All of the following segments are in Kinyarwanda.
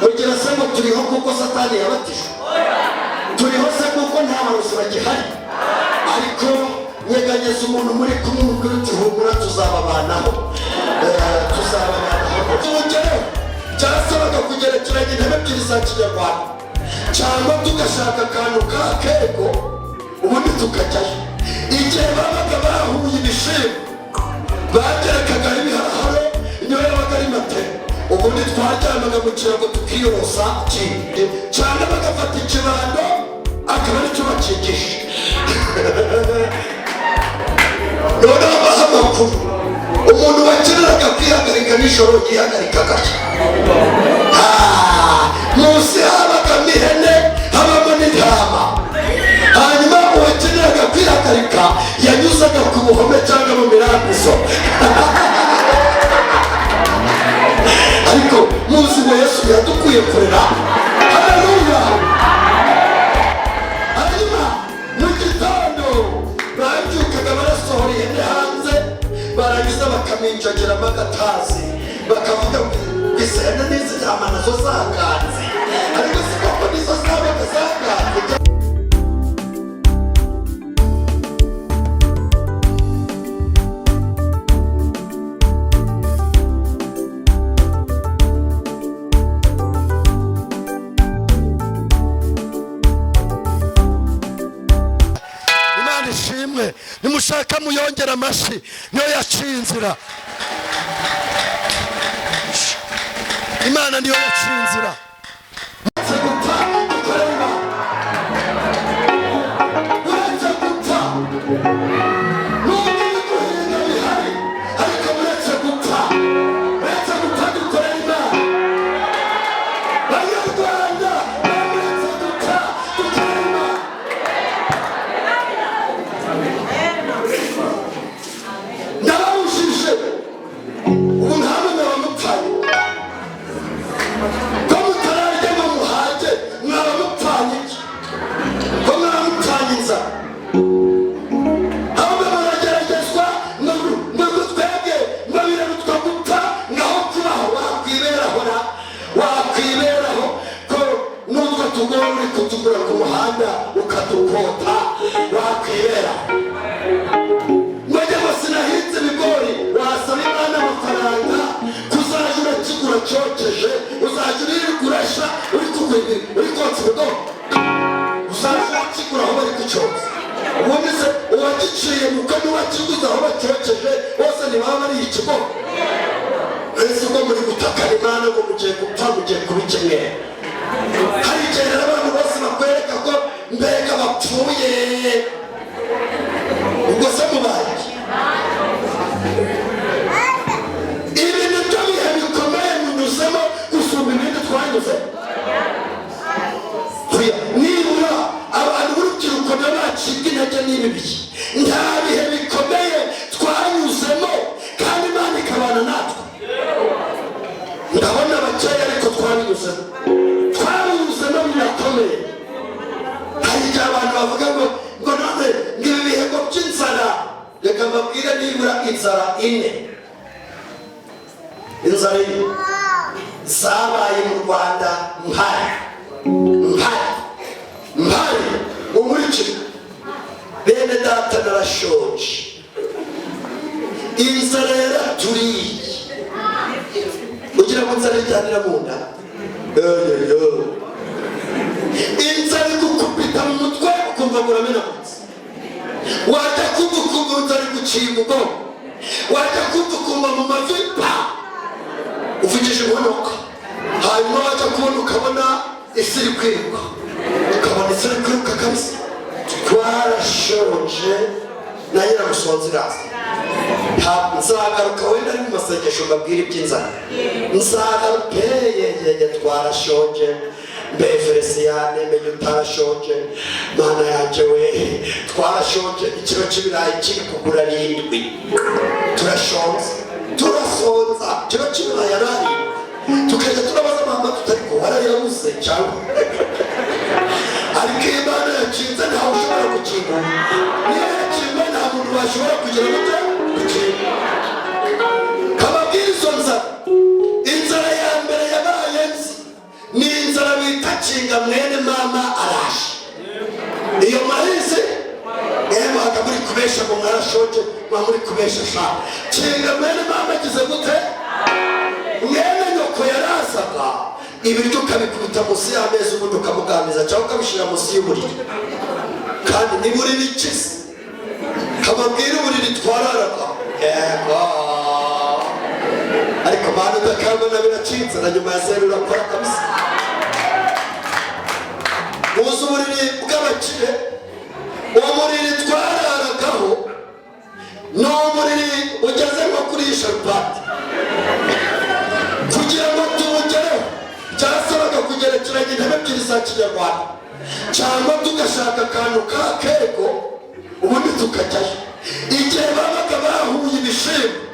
Ugira sema turiho kuko Satani yabatije. Turiho se kuko nta barozi bagihari. Ariko nyeganyeza umuntu muri kumwe tuhumura tuzababanaho. Tuzababanaho. Urugero cyasabaga kugerekeranya intebe ebyiri za Kinyarwanda. Cyangwa tugashaka akantu ka kego ubundi tukajyayo. Igihe babaga bahuye ibishimbo bagerekaga ibihaharo niyo yabaga ari matera. Ubundi twajyanaga mu kirago tukiyorosa cyangwa bagafata ikibando akaba aricyo bakigisha. Noneho abaha amakuru umuntu wakeneraga kwihagarika nijoro yihagarika gake. Munsi habagamo ihene habamo n'intama. Hanyuma uwakeneraga kwihagarika yanyuzaga ku buhome cyangwa mu mirambizo. Ariko muzi ngo Yesu yadukuye kurera. Haleluya. Hanyuma mu gitondo babyukaga barasohora ihene hanze barangiza bakaminjagiramo agatazi bakavuga ngo isene n'izi ntama nazo zaganze. Ariko si koko nizo zabaga zaganze. Nimushaka muyongera amashi niyo yaciye inzira. Imana niyo yaciye inzira. Zabaye mu Rwanda mpari umurikira bene data narashoje inzara yaraturiye ugira ngo nzara ijyanira mu nda. Inzara igukubita mu mutwe ukumva muramenagutse. Wajya kumva ukumva inzara iguciye umugongo. Wajya kumva ukumva mu mavi uvugije umunuka. Hanyuma wajya kubona ukabona isi iri kwiruka. Ukabona isi iri kwiruka kabisa. Twarashonje na nyiramusonzi iraza. Nzagaruka wenda ari mu masengesho mbabwira iby'inzara. Nzagaruka yeye twarashonje. Mbe Feresiyane menye utarashonje. Mana yanjye we twarashonje. Ikiro cy'ibirayi kiri kugura 7. Turashonze turasonza. Ikiro cy'ibirayi yarari tukajya turabaza mama tutari ko warayirabuze cyangwa ariko Imana yakinze ntawe ushobora gukinga. Niyo yakinga nta muntu washobora kugira ngo gukinga. Kababwira izo nzara. Inzara ya mbere yabaye nzi kinga mwene mama araje. Iyo mahizi mwaka muri kubesha ngo mwarashoje, muri kubesha sha. Kinga mwene mama agize gute? Mwene nyoko yarasaga ibiryo ukabikubita munsi y'ameza ubundi ukamuganiza cyangwa ukabishyira munsi y'uburiri. Kandi ni buriri ikizi kababwira uburiri twararaga. Yego ariko bantu udakabona biracitse na nyuma ya zeru urakora kabisa. Uzi uburiri bw'abakire, uwo buriri twararagaho ni uburiri ugeze nko kuri sharupati. Kugira ngo tubugereho byasabaga kugerekeranya intebe ebyiri za kinyarwanda cyangwa tugashaka akantu ka kego ubundi tukajyayo. Igihe babaga bahuye ibishimbo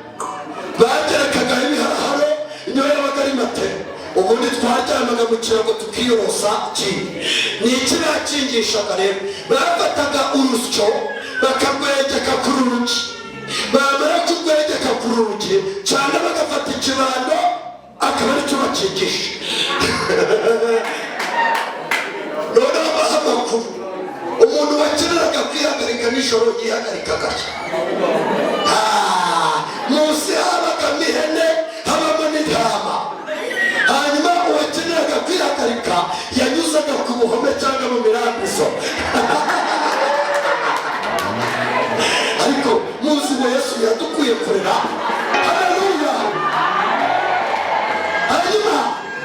bagerekagaho ibiharaharo, niyo yabaga ari matera. Ubundi twaryamaga mu kirago tukiyorosa ikindi. Ni iki bakingishaga rero? Bafataga urusyo bakagwegeka ku rugi, bamara kugwegeka ku rugi cyangwa bagafata ikibando akaba aricyo bakigisha. Noneho baha amakuru umuntu wakeneraga kwihagarika nijoro yihagarika gake. Munsi habagamo ihene, habamo n'intama. Hanyuma uwakeneraga kwihagarika yanyuzaga ku buhome cyangwa mu mirambizo. Ariko muzi ngo Yesu yadukuye kurera. Haleluya. Hanyuma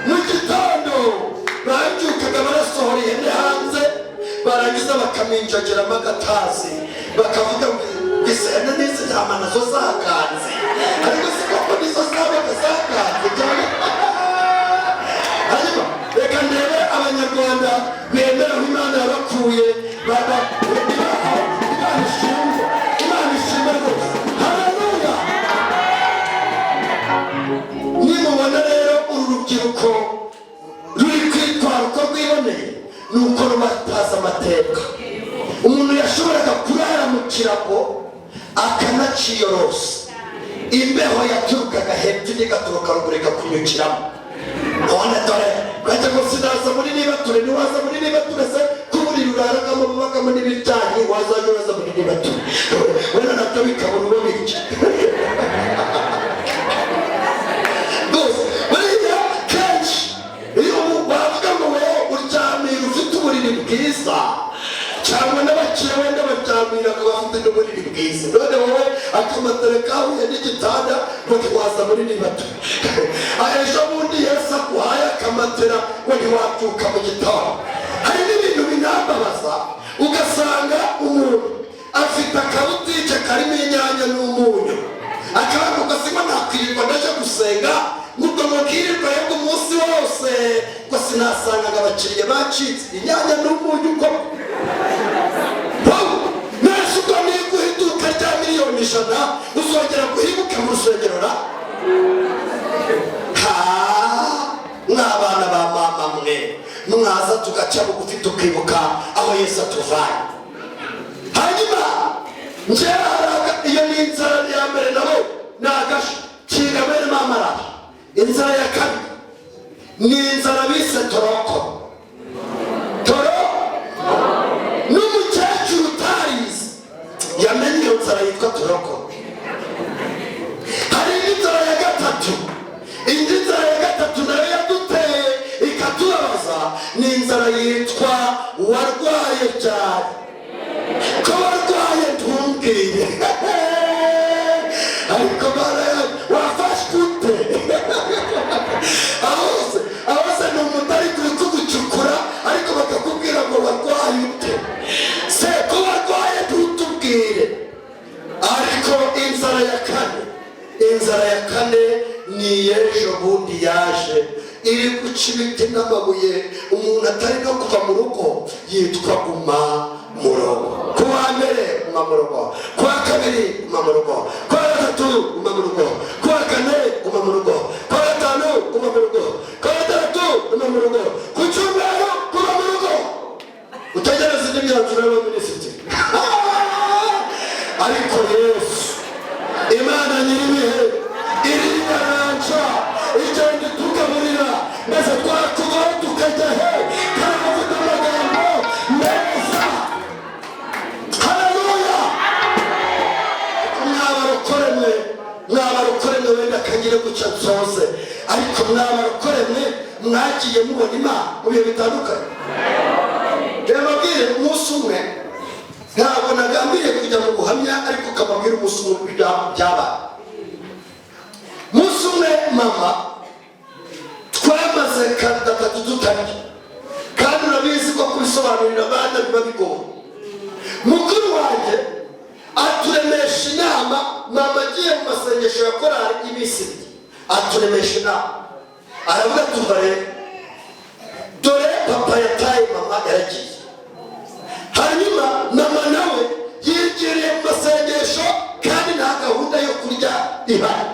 mu gitondo babyukaga barasohora ihene hanze, barangiza bakaminjagiramo agatazi bakavuga ngo isene n'izi ntama nazo zakanze. Ariko si koko nizo zabaga zakanze cyane. Hanyuma reka ndebe abanyarwanda bemera aho Imana yabakuye. Imana ishimwe rwose. Haleluya. Nimubona rero uru rubyiruko ruri kwitwara uko rwiboneye, ni uko rubataza amateka. Umuntu yashoboraga kurara mu kirago akanaciyorosa, imbeho yaturukaga hepfo igaturuka ruguru ikakunyukiramo. None dore kwajya ngo sinaza muri nibature, niwaza muri nibature se kuburira uraragamo bubagamo n'ibijyanye, wazajya uraza muri nibature wena nabyo bikabona uwo bica. Buriya kenshi iyo wavuga ngo wowe uryamira ufite uburiri bwiza, cyangwa n'abakire wenda baryamiraga bafite n'uburiri bwiza, none wowe akamatera kahuye n'igitanda ngo ntiwaza muri nibature. Ejo bundi Yesu aguhaye akamatera ngo ntiwabyuka mu gitondo. Hari n'ibintu binambabaza, ugasanga umuntu afite akabutike karimo inyanya n'umunyu, akavuga ngo sima nakwirirwa ndaje gusenga ngubwo mubwirirwa yego umunsi wose ngo sinasangaga abakiriya bacitse inyanya n'umunyu uko. Nese ubwo niguha iduka rya miliyoni 100 uzongera guhibuka mu rusengero ra? Mwabana ba mama mwe mwaza tugaca bugufi tukibuka aho Yesu atuvanye. Hanyuma njyaraga iyo ni inzara ya mbere nabo nagasha kinga mwene mama araje. Inzara ya kabiri ni inzara bise toroko. N'umukecuru utarize yamenye iyo nzara yitwa toroko. Hari inzara ya gatatu. Indi nzara ya gatatu nayo yaduteye ikatubabaza, ni inzara yitwa warwaye cyane. Ko warwaye ntumbwire. Ariko wafashwe ute? Ahose ni umutari kuri kugucukura ariko bakakubwira ngo warwaye ute. Se ko warwaye ntutubwire. Ariko inzara ya kane ni ejo bundi yaje, iri guca ibiti n'amabuye. Umuntu atari no kuva mu rugo yitwa guma mu rugo. Ku wa mbere guma mu rugo, ku wa kabiri guma mu rugo, ku wa gatatu guma mu rugo, ku wa kane guma mu rugo, ku wa gatanu guma mu rugo, ku wa gatandatu guma mu rugo, ku cyumweru guma mu rugo. Utegereze indi myanzuro y'abaminisitiri. Ariko Yesu Imana nyiribihe iri nyanja igenda itugaburira, maze twakubaho tukajya he mwabarokore mwe mwagiye mubona Imana mu bihe bitandukanye. Rero mbabwire umunsi umwe ntabwo nagambiriye kujya mu buhamya ariko kababwira umunsi umwe byabaye. Umunsi umwe mama twamaze gatatu tutarya kandi urabizi ko kubisobanurira abana biba bigoye. Mukuru wanjye aturemesha inama, mama agiye mu masengesho ya korali y'Ibisiri aturemesha inama, aravuga tubare dore papa yataye mama yaragiye. Hanyuma mama nawe yigiriye mu masengesho kandi nta gahunda yo kurya ihari,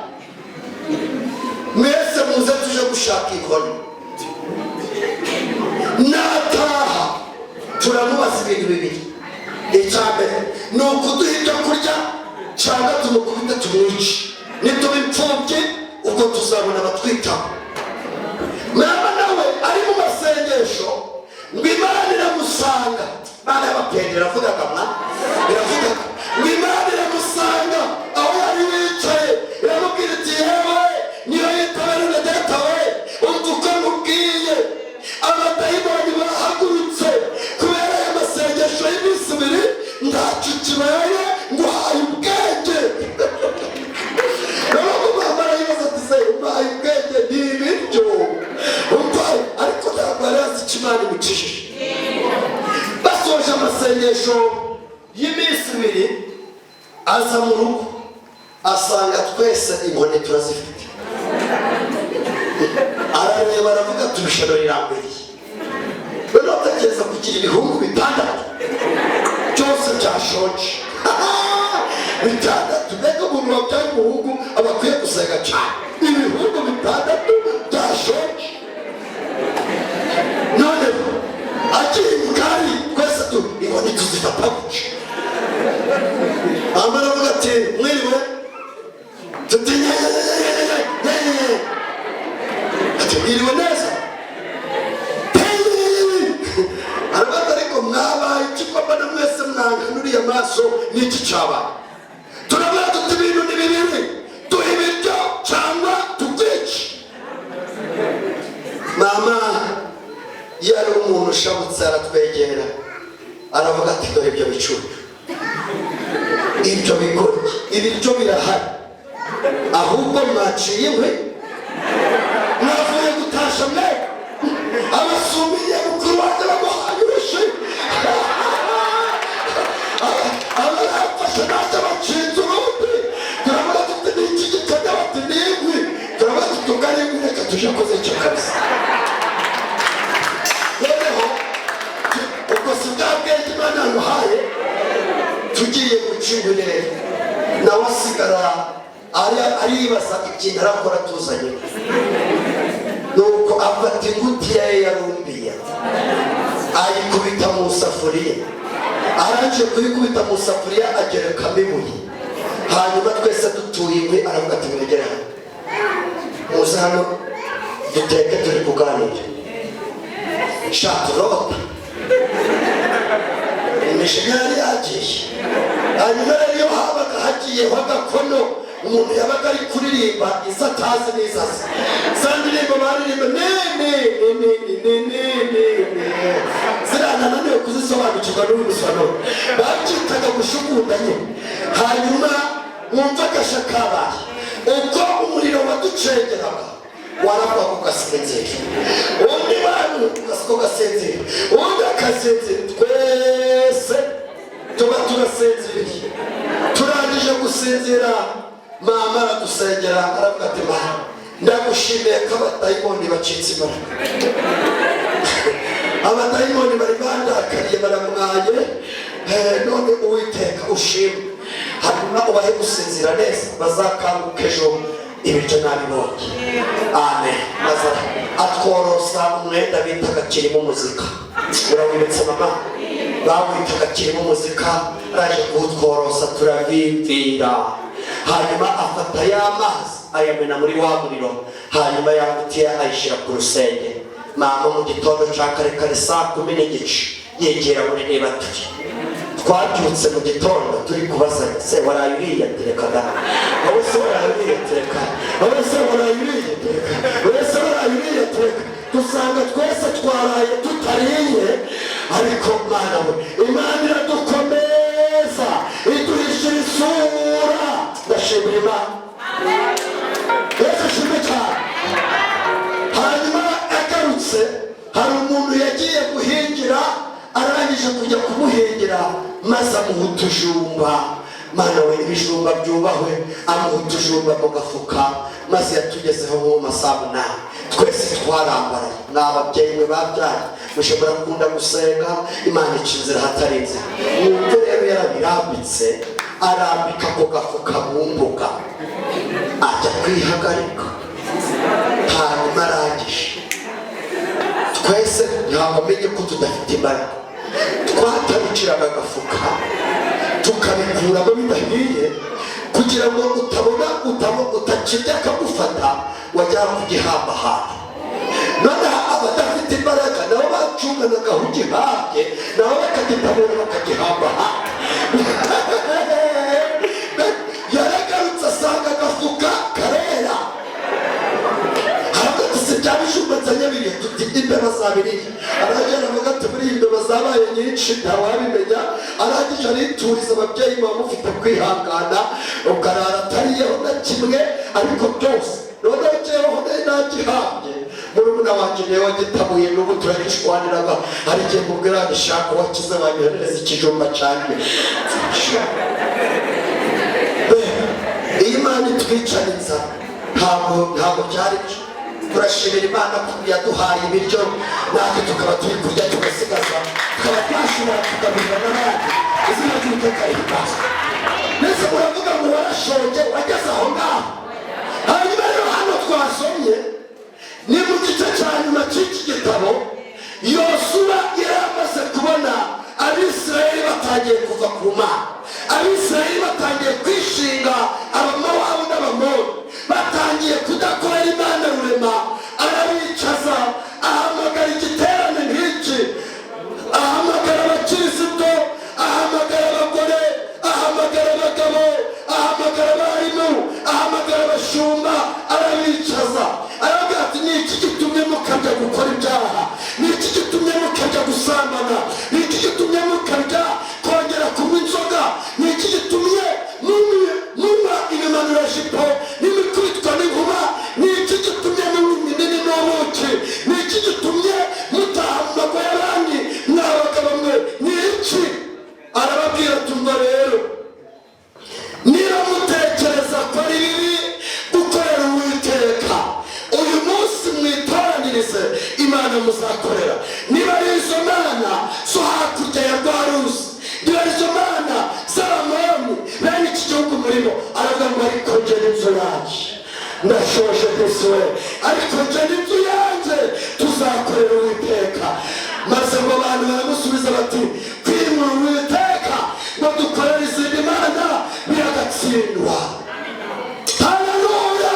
mwese muze tuje gushaka inkoni. Nataha turamubaza ibintu bibiri, icyambere ni ukuduha ibyo kurya cyangwa tumukubite tumwice, nituba imfubyi ubwo tuzabona abatwitaho. Mama nawe ari mu masengesho ngo Imana iramusanga, Imana y'abapende iravugaga iravugaga ngo Imana iramusanga aho yari wicaye, iramubwira iti yewe niyo yitabara na data we umva uko mubwiye. Abadayimoni barahagurutse kubera aya masengesho y'iminsi ibiri, ntacyo kibaye ngo uhaye ubwenge. Nubwo mama arayibaza ati se umpaye ubwenge ni ibiryo umvaye, ariko ntabwo yari azi icyo Imana imukijije. Basoje amasengesho y'iminsi ibiri aza mu rugo asanga twese inkoni turazifite. Arareba aravuga tubishano rirambiriye. Noneho atekereza kugira ibihungu bitandatu byose byashoje. Bitandatu mbega umuntu wabyaye umuhungu aba akwiye gusenga cyane. Ibihungu bitandatu byashoje. Noneho akiri mukari twese inkoni tuzifata guca. Mama aravuga ati mwiriwe tutinya ati mwiriwe neza. Aravuga ariko mwabaye ikikoma na mwese mwankanuriye amaso n'iki cyabaye. Turavuga tuti ibintu ni bibiri, duha ibiryo cyangwa tukwice. Mama yari umuntu ushabutse aratwegera aravuga ati dore ibyo bicucu, ibyo bigoryi, ibiryo birahari, ahubwo mwaciye inkwi mwavuye gutasha mwe. Abasumiye mukuru wanjye bamuhaye urushi, abarafashe ntacyo bacinze urundi. Turavuga tuti ni iki gikajya, bati ni inkwi. Turavuga tuti ubwo ari inkwi reka tuje koze icyo kabisa. Noneho ubwo si bwa bwenge Imana yamuhaye, tugiye guca inkwi rero nawe asigara aribaza ikintu arakora tuzanye. Nuko afata ingutiya ye yarumbiye ayikubita mu safuriya, arangije kuyikubita mu safuriya agerekamo ibuye. Hanyuma twese dutuye inkwi aravuga ati mwegere hano muze hano duteke turi kuganira. Shaka urota imishinya yari yagiye. Hanyuma rero iyo habaga hagiyeho agakono umuntu yabaga ari kuririmba izo atazi n'izazi, za ndirimbo baririmba ziranananiwe kuzisobanukirwa n'uyu musobanuro, babyitaga gushugundanye. Hanyuma mwumva agasha kabaye uko umuriro waducengeraga waravuga ugasinzira, undi bantu ugasinzira, undi akasinzira, twese tuba turasinziriye. Turangije gusinzira mama aradusengera aravuga ati Mana ndagushimiye ko abadayimoni bacitse imbaraga. Abadayimoni bari bandakariye baramwaye, none Uwiteka ushimwe. Hanyuma ubahe gusinzira neza bazakanguka ejo ibiryo nabibonye. Amen. Maze atworosa umwenda bitaga kirimo muzika. Urawibetse mama? Bawitaga kirimo muzika, araje kuwutworosa turabimvira. Hanyuma afata y'amazi ayamena muri wa muriro, hanyuma yangutiye ayishyira ku rusenge. Mama mu gitondo cya kare kare saa 10:30 yegera muri niba turi twabyutse mu gitondo turi kubaza se waraye uriye tereka da, wowe se waraye uriye tereka, wowe se waraye uriye tereka, wowe se waraye uriye tureka dusanga twese twaraye tutariye ariko Mana we Imana iradukomeza iduhishira isura ndashimira Imana Yesu shimwe cyane hanyuma agarutse hari umuntu yagiye guhingira arangije kujya kumuhingira maze amuha utujumba Mana we ibijumba byubahwe amuha utujumba mu gafuka maze yatugezeho mu masabuna twese twarambaraye n'ababyeyi mwe babyaye mushobora gukunda gusenga Imana icinzira hatarinze n'ubwo rero yarabirambitse arambika ku gafuka mu mbuga ajya kwihagarika hanyuma arangije twese ntawamenye ko tudafite imbaraga twatabiciraga agafuka tukabikuramo bidahiye kugira ngo utakirya akagufata wajya kugihamba ahantu noneho abadafite imbaraga nabo bacunganaga aho ugihambye nabo bakagitabura bakagihamba ahantu yaragarutse asanga agafuka karera byabijumba nzanyabiriye tuti imbeba zabiriye aragera avuga ati muri imbeba zabaye nyinshi ntawabimenya arangije arituriza ababyeyi baba mufite kwihangana ukarara atariyeho na kimwe ariko byose noneho jeweho nagihambye murumuna wanje niwe wagitabuye n'ubu turagishwaniraga hari igihe mubwira ngishaka wakize banyoherereza ikijumba cyane iyi Imana itwicana inzara ntabwo byari byo turashimira Imana ko yaduhaye ibiryo natwe tukaba turi kurya tugasigaza tukaba twashobora kugaburira n'abandi izina ry'Uwiteka rihimbazwe mbese muravuga ngo warashonje wageze aho ngaho hanyuma rero hano twasomye ni mu gice cya nyuma cy'iki gitabo Yosuwa yari amaze kubona Abisirayeli batangiye kuva ku Mana Abisirayeli batangiye kwishinga Abamowabu n'Abamoni batangiye kudakorera Imana rurema arabicaza ahamagara igiterane nk'iki ahamagara abakirisitu ahamagara abagore ahamagara abagabo ahamagara abarimu ahamagara abashumba arabicaza aravuga ati ni iki gitumye mukajya gukora ibyaha ni iki gitumye mukajya gusambana ni iki gitumye mukajya kongera kunywa inzoga ni iki gitumye munywa ibimanurajipo n'imikubitwa n'inkuba ni iki gitumye n'ibinini n'ubuki ni iki gitumye mutaha mu mago y'abandi mwabagabo mwe ni iki arababwira tumva rero niba mutekereza ko ari bibi gukorera Uwiteka uyu munsi mwitoranirize Imana muzakorera niba ari izo mana zo hakurya ya Rwaruzi niba ari izo mana z'Abamoni bene iki gihugu murimo aravuga ngo ariko nje n'inzu yanjye ndashoje mbese we ariko nje n'inzu yanjye tuzakorera Uwiteka maze ngo abantu baramusubiza bati kwimura Uwiteka ngo dukorere izindi mana biragatsindwa haleluya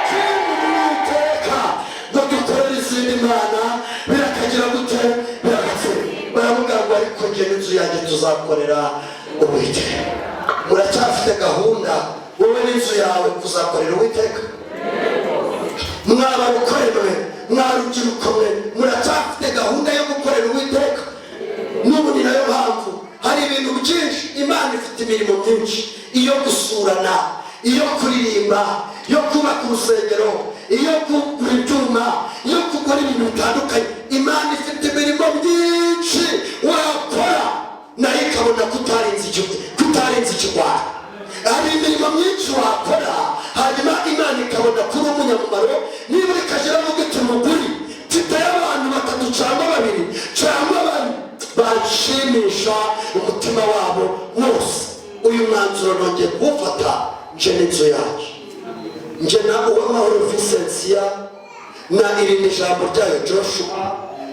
kwimura Uwiteka ngo dukorere izindi mana birakagira gute biragatsindwa baravuga ngo ariko nje n'inzu yanjye tuzakorera Uwiteka muracyafite gahunda wowe n'inzu yawe kuzakorera Uwiteka mwabarukorerwe mwarubyiruko mwe muracyafite gahunda yo gukorera Uwiteka n'ubu ni nayo mpamvu hari ibintu byinshi Imana ifite imirimo myinshi iyo gusurana iyo kuririmba iyo kubaka urusengero iyo kugura ibyuma iyo gukora ibintu bitandukanye Imana ifite imirimo myinshi wakora nayo ikabona kutarenza ikigwara hari imirimo myinshi wakora hanyuma Imana ikabona kuri umunyamumaro niba ikagera mu gitumuguri mfite abantu batatu cyangwa babiri cyangwa bane bashimisha umutima wabo wose uyu mwanzuro nongeye kuwufata nje n'inzu yacu nje na Uwamahoro Vicentia na irindi jambo ryayo Joshua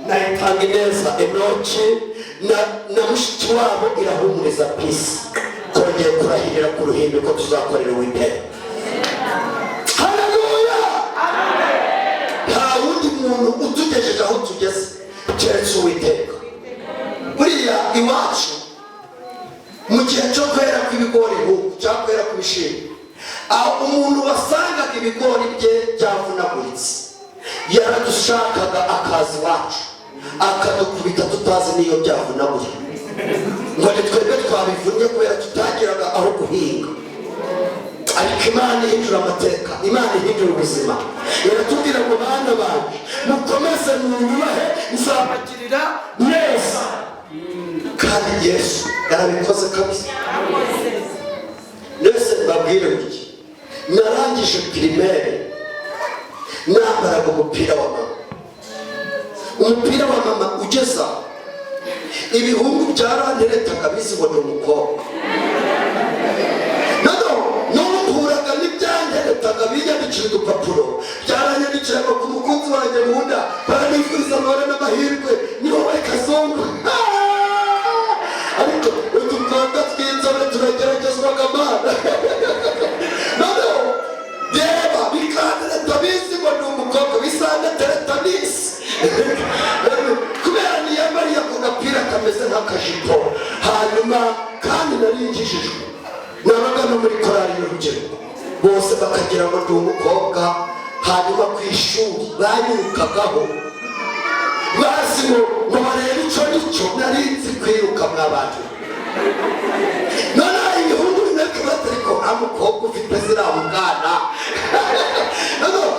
na Itangineza Enoki na mushiki wabo Irahumuriza Peace kongeye kurahirira ku ruhimbi ko tuzakorera Uwiteka haleluya nta wundi muntu utugejeje aho tugeze keretse Uwiteka buriya iwacu mu gihe cyo kwera kw'ibigori cyangwa kwera kw'ibishimbo aho umuntu wasangaga ibigori bye byavunaguritse yaradushakaga akazi wacu akadukubita tutazi niyo byavunagura ngo ni twebwe twabivunnye kubera tutagiraga aho guhinga. Ariko Imana ihindura amateka, Imana ihindura ubuzima. Yaratubwira ngo bana banjye mukomeze mwubahe nzabagirira neza. Kandi Yesu yarabikoze kabisa. Nese mbabwire iki, narangije primaire nambaraga umupira wa mama ugeza ibihungu byaranteretaga bizi ngo ni umukobwa. N'umpuraga n'ibyanteretaga binyandikira udupapuro byaranyandikiraga ku mukunzi wanjye nkunda baranifuriza amahoro n'amahirwe ni wowe Kazungu. Ariko udukobwa tw'inzobe turageragezwaga Mana. Noneho reba bikantereta bizi ngo ni umukobwa bisanga tereta bisi kubera niyambariye ako gapira kameze nk'akajipo. Hanyuma kandi naringishijwe nabaga no muri korali y'urugero bose bakagira ngo ndi umukobwa. Hanyuma ku ishuri banyirukagaho bazi ngo barebe icyo nicyo narinzi kwiruka mw'abantu. Noneho ibihungu bimwe batari ko nta mukobwa ufite ziriya mbwana.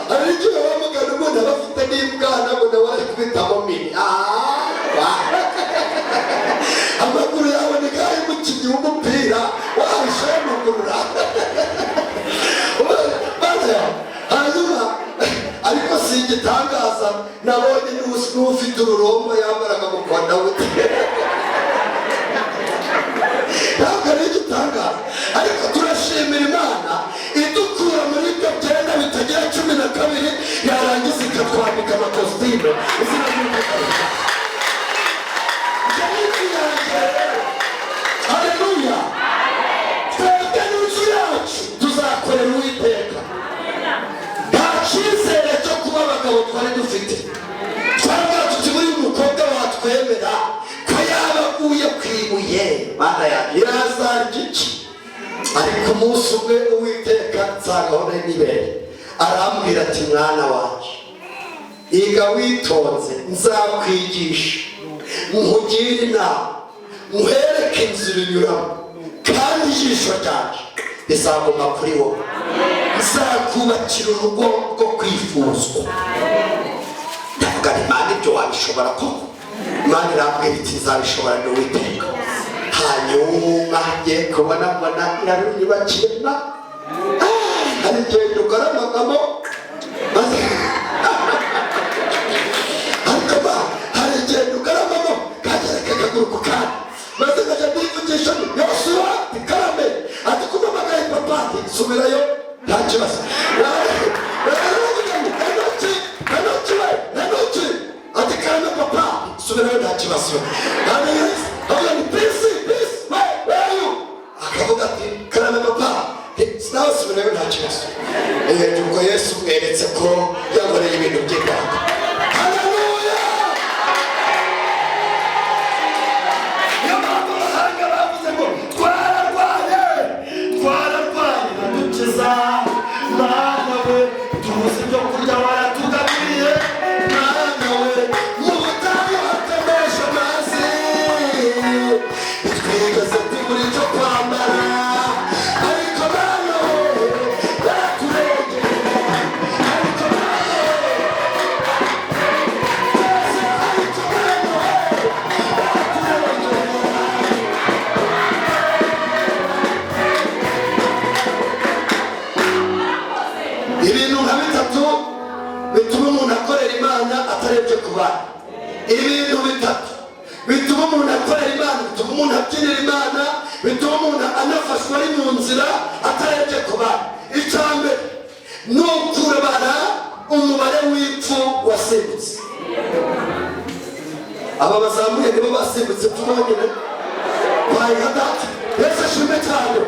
Hari igihe wamugana umuntu aba afite n'imbwana ngo nawe ari kubitamo mini. Amaguru yawe ni nk'ayo umukinnyi w'umupira wahishe amagurura. Hanyuma ariko si igitangaza nabonye n'ufite ururombo yambaraga mu kwa Dawudi. Ntabwo ari igitangaza, ariko turashimira Imana idukura muri ibyo byenda bitagira 12 yarangiza ikatwambika amakositime. Haleluya. Twebwe n'inzu yacu tuzakorera Uwiteka. Nta cyizere cyo kuba abagabo twari dufite. Twavuga tuti buri umukobwa watwemera ko yaba aguye ku ibuye Mana yanjye yazarya iki. Ariko umunsi umwe Uwiteka nsanga n'ibere arambwira ati mwana wanjye iga witonze nzakwigisha nkugire inama muhereke inzira unyuramo kandi ijisho ryanjye rizaguma kuri wowe. Nzakubakira urugo rwo kwifuzwa. Ndavuga nti Imana ibyo wabishobora koko? Imana irambwira iti nzabishobora ni Uwiteka. Hanyuma ngiye kubona mbona yarunyubakiye na hari igihe dukaramagamo maze hari igihe dukaramamo kagereka akaguru ku kandi maze nkajya ndivugisha Yosuwa Karame ati kumamagaye papa ati subirayo nta kibazo. Ati Karame papa subirayo nta kibazo. Akavuga ati Karame papa nawe subirayo nta kibazo. Ubwo Yesu mweretse ko yankoreye ibintu by'ibanga. Haleluya. Niyo mpamvu abahanga bavuze ngo twararwaye iradukiza. Mana we tubuze ibyo kurya waratugaburiye. Mana we mu butayu hatemesha amazi twigeze tubura icyo kwambara. Ariko Mana we baraturengera. Ariko Mana we ibintu nka bitatu bituma umuntu akorera Imana atarebye ku bana. Ibintu bitatu bituma umuntu akorera Imana, bituma umuntu abyinira Imana, bituma umuntu anafashwa ari mu nzira atarebye ku bana. Icya mbere ni ukurabara umubare w'impfu wasimbutse. Aba bazamuye nibo basimbutse tubonyine kwa Gatatu. Yesu ashimwe cyane.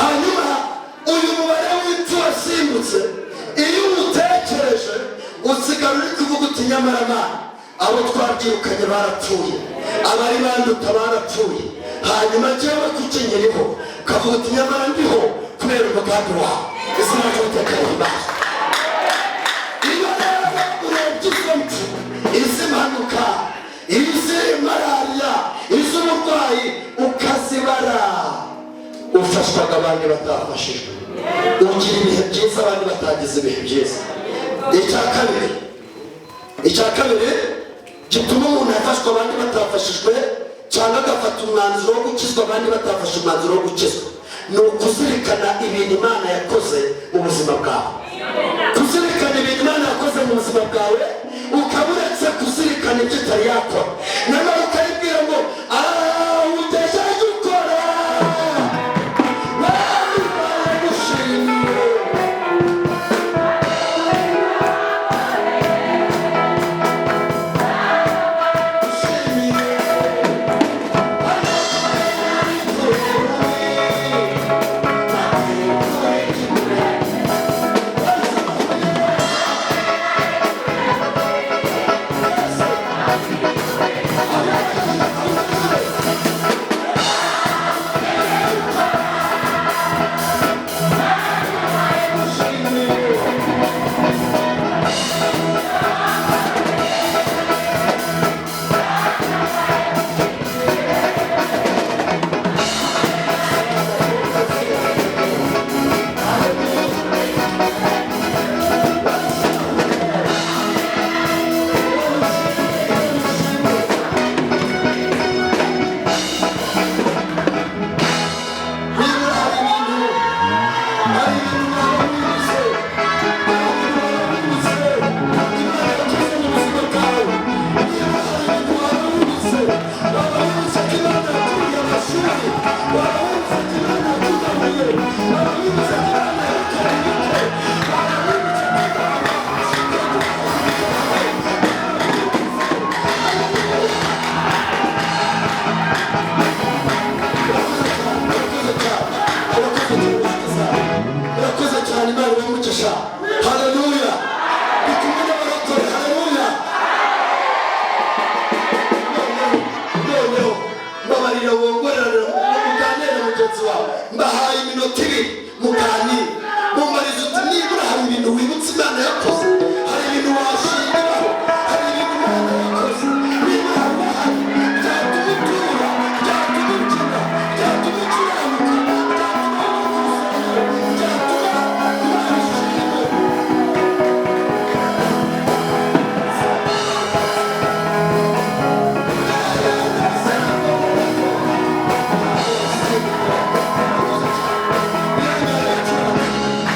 Hanyuma uyu mubare w'impfu wasimbutse iyo utekereje usigara uri kuvuga uti nyamara Mana abo twabyirukanye barapfuye, abari banduta barapfuye. Hanyuma jewe kuki nkiriho kavuga uti nyamara ndiho kubera umugambi wawe. Izina ry'Uwiteka rihimbazwe. iz'impanuka, iz'imararia, iz'uburwayi ukazibara. Ufashwaga abandi batafashijwe, ugira ibihe byiza abandi batagize ibihe byiza. Icya kabiri gituma umuntu yafashwa abandi batafashijwe cyangwa agafata umwanzuro wo gukizwa abandi batafashe umwanzuro wo gukizwa, ni ukuzirikana ibintu Imana yakoze mu buzima bwawe. Kuzirikana ibintu Imana yakoze mu buzima bwawe, ukaba uretse kuzirikana ibyo itari yakora, nyamara ukayibwira ngo ugejeje ukora mbahaye iminota ibiri muganire, mumbarize uti nibura hari ibintu wibutse Imana yakoze, hari ibintu washingiraho, hari ibintu Imana yakoze, niba hari byatuma utura, byatuma ukina, byatuma ukiranuka, byatuma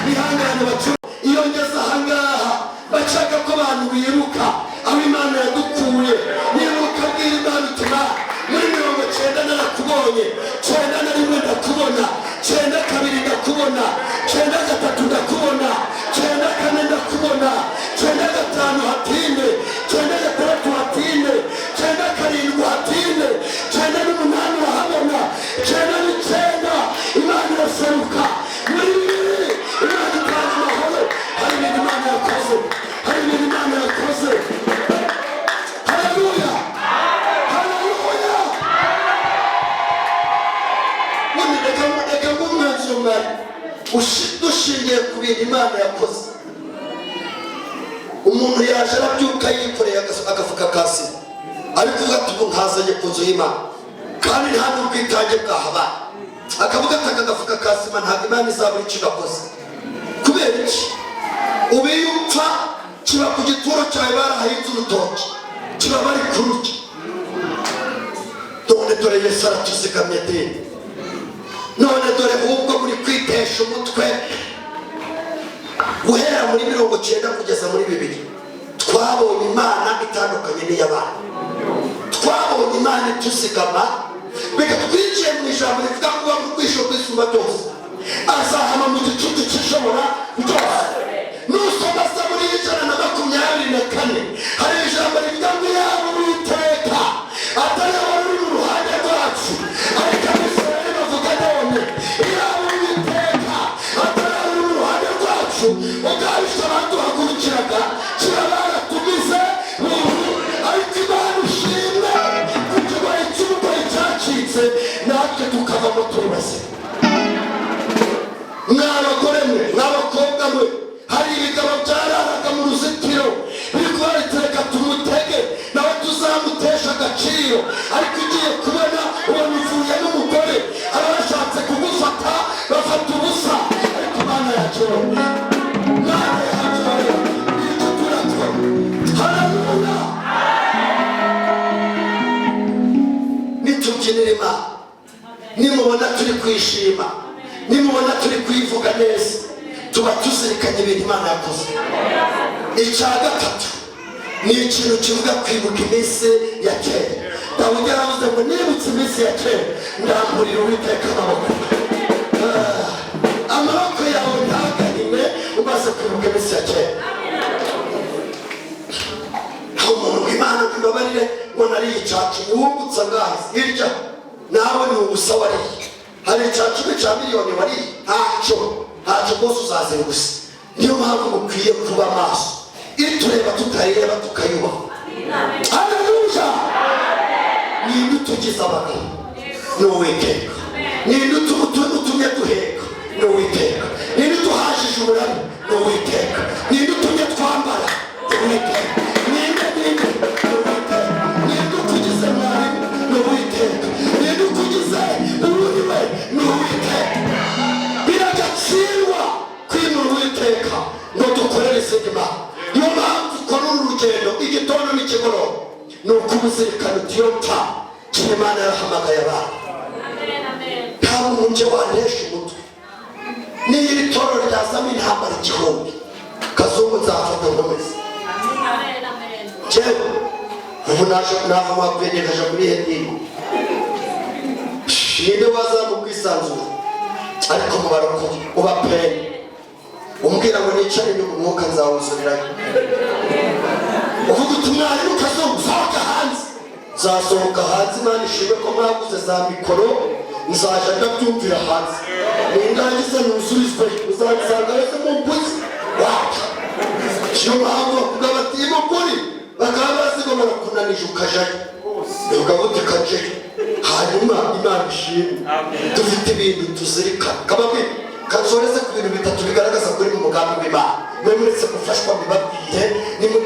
Imana ishimwe. Iyo ngeze ahangaha bashaka ko abantu biruka aho Imana yadukuye, nibuka bwira Imana utuma muri 90 narakubonye, 91 ndakubona, 92 ndakubona, 93 ndakubona, 94 ndakubona, 95 hatinde, 96 hatinde, 97 hatinde, 98 wahabona, 99 Imana iraseruka muri Imana itanga amahoro. Hari ibintu Imana yakoze, hari ibintu Imana yakoze. Haleluya, haleluya. Reka ngumwanzuro mwari dushingiye ku bintu Imana yakoze. Umuntu yaje arabyuka yikoreye agafuka ka sima, ari kuvuga ati ubu nkazanye ku nzu y'Imana kandi nta n'ubwitange bwahabaye, akavuga ati aka gafuka ka sima ntabwo Imana izabura icyo gakoze. Kubera iki? Ubu iyo upfa kiba ku gituro cyawe barahahinze urutoki, kiba bari kururya. None dore Yesu aratuzigamye deni, none dore ahubwo muri kwitesha umutwe. Guhera muri 90 kugeza muri 2000 twabonye Imana itandukanye n'iy'abantu, twabonye Imana ituzigama. Bega twinjiye mu ijambo rivuga ngo mu kwisho kwisumba byose azahama mu gicucu cy'ishobora byose. Nusoma Zaburi 124 hari ijambo rivuga ngo yaba Uwiteka atari uri mu ruhande rwacu, ariko Abisirayeli bavuga none yaba Uwiteka atari uri mu ruhande rwacu, ubwabisha baduhagurukiraga kirabatumize ariko Imana ishimwe kuko ikibuga cyacitse natwe tukavamo turi bazima. Mwabagore mwe, mwabakobwa mwe, hari ibigabo byararaga mu ruzitiro biri kubaritereka tumutege dushimira Imana, nimubona turi kwishima, nimubona turi kwivuga neza, tuba tuzirikanye ibintu Imana yakoze. Icya gatatu ni ikintu kivuga kwibuka iminsi ya kera. Dawudi yaravuze ngo nibutse iminsi ya kera ndamburira Uwiteka amaboko. Amaboko yawe ntaganime umaze kwibuka iminsi ya kera. Aho umuntu Imana imbabarire ngo nariye icacu wungutse ngahe hirya nawe ni ubusa wariye. Hari icacu cya miliyoni wariye ntacyo rwose uzazira gusa. Niyo mpamvu mukwiye kuba maso, itureba tutareba tukayubaha. Haleluya! Ninde utugize abagabo? Ni Uwiteka. Ninde utumye duheka? Ni Uwiteka. Ninde uduhajije uburame? Ni Uwiteka. Ninde utumye twambara? Ni Uwiteka. Ninde utugize mwarimu? Ni Uwiteka. Ninde utugize ururiwe? Ni Uwiteka. Biragatsindwa kwimura Uwiteka ngo dukorere Imana. Niyo mpamvu ukora urugendo igitondo n'ikigoroba, ni ukubuzirikana uti yo mfa Imana yarahamagaye abantu. Nta muntu nje wantesha umutwe. Niyo iri toro ryazamo intambara igihumbi, Kazungu nzafata nkomeze. Jewe ubu nava mwakwende nkaja muri hedini. Ninde wazamu kwisanzura ariko mubaroko uba peni umbwira ngo nicare inyuma umwuka nzawuzurirayo. Uvuga uti mwarimu Kazungu sohoka hanze, nzasohoka hanze. Imana ishimwe ko mwaguze za mikoro, nzaja ndabyumvira hanze. Nindangiza nuzurizwe uzansanga wese mu mbuzi wapfa. Niyo mpamvu bavuga bati imuguri bakaba bazi ngo barakunanije ukajayo ukabuti kajeyo. Hanyuma Imana ishimwe dufite ibintu tuzirikana. Kababwira kansoreze ku bintu bitatu bigaragaza kuri mu mugambi w'Imana. Mwe muretse gufashwa mbibabwiye,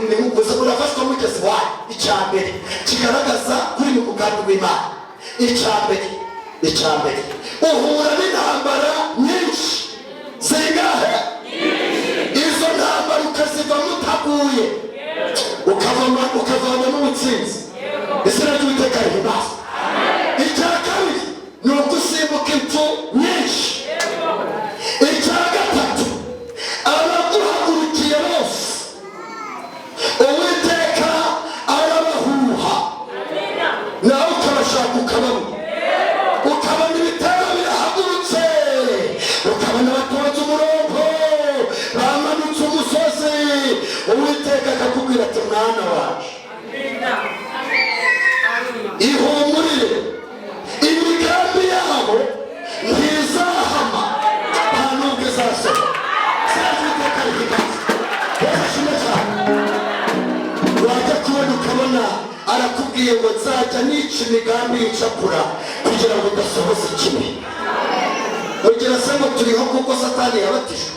nimuze murafashwa mugeze wayo. Icya mbere kigaragaza kuri mu mugambi w'Imana, icya mbere uhura n'intambara nyinshi. Zingahe? Izo ntambara ukaziva mutaguye, ukavana n'ubutsinzi. Izina ry'Uwiteka rihimbazwe. Icya kabiri ni ugusimbuka impfu nyinshi. Icya gatatu abaguhagurukiye bose Uwiteka arabahuha, nawe ukabashaka ukababona. Ukabona ibitero birahagurutse, ukabona batonze umurongo bamanutse umusozi. Uwiteka akakubwira ati mwana wacu ihumurire, imigambi yabo ntizahama, nta nubwo izasohoka. Uwiteka rihimbazwe. Ashimwe cyane. Wajya kubona ukabona arakubwiye ngo nzajya nica imigambi y'icakura kugira ngo udasohoza ikibi. Mugira se ngo turiho kuko Satani yabatijwe?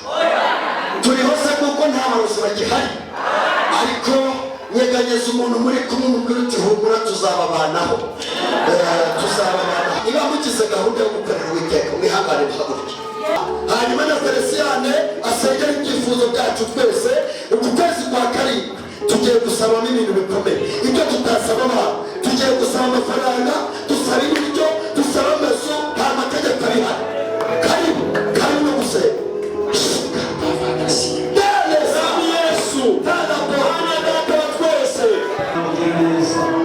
Turiho se kuko nta barozi bagihari? Ariko nyeganyeza umuntu muri kumwe umubwira uti humura tuzababanaho. Niba mugize gahunda yo gukorera Uwiteka mwihangane muhaguruke. Hanyuma na Feliciyane asengera ibyifuzo byacu twese. Uku kwezi kwa karindwi tugiye gusabamo ibintu bikomeye. Ibyo tutasaba abantu, tugiye gusaba amafaranga, dusaba ibiryo, dusaba amazu, nta mategeko abihari. Karibu no gusenga. Yesu Bwana Data wa twese. Hallelujah.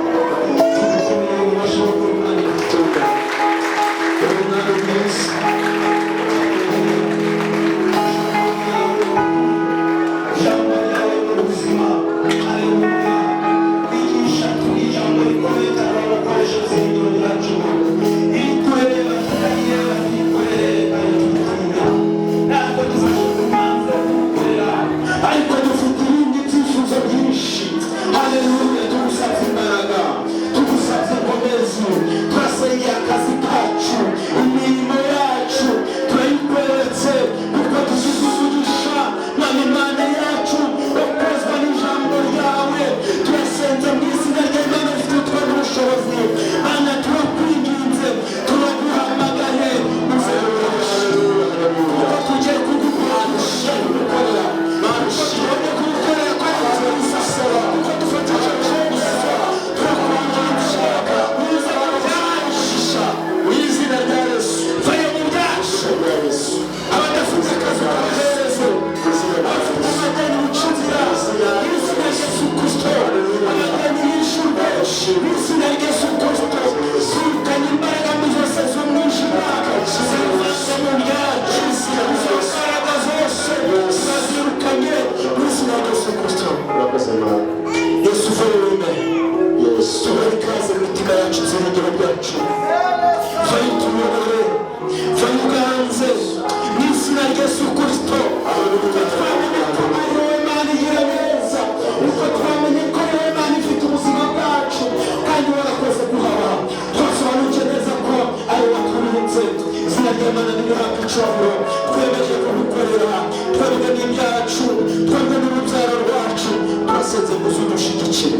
cyubahiro twemeje kugukorera twebwe n'ibyacu twebwe n'urubyaro rwacu turasenze ngo uzudushyigikire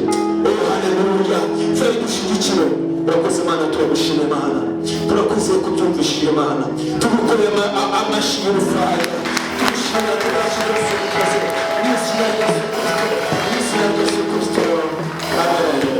haleluya feri dushyigikire urakoze Mana turagushima Mana turakoze kubyumvishije Mana tugukoreye amashyi y'urufaya tugushimira tubasha rwose gukoze n'izina rya Yesu Kristo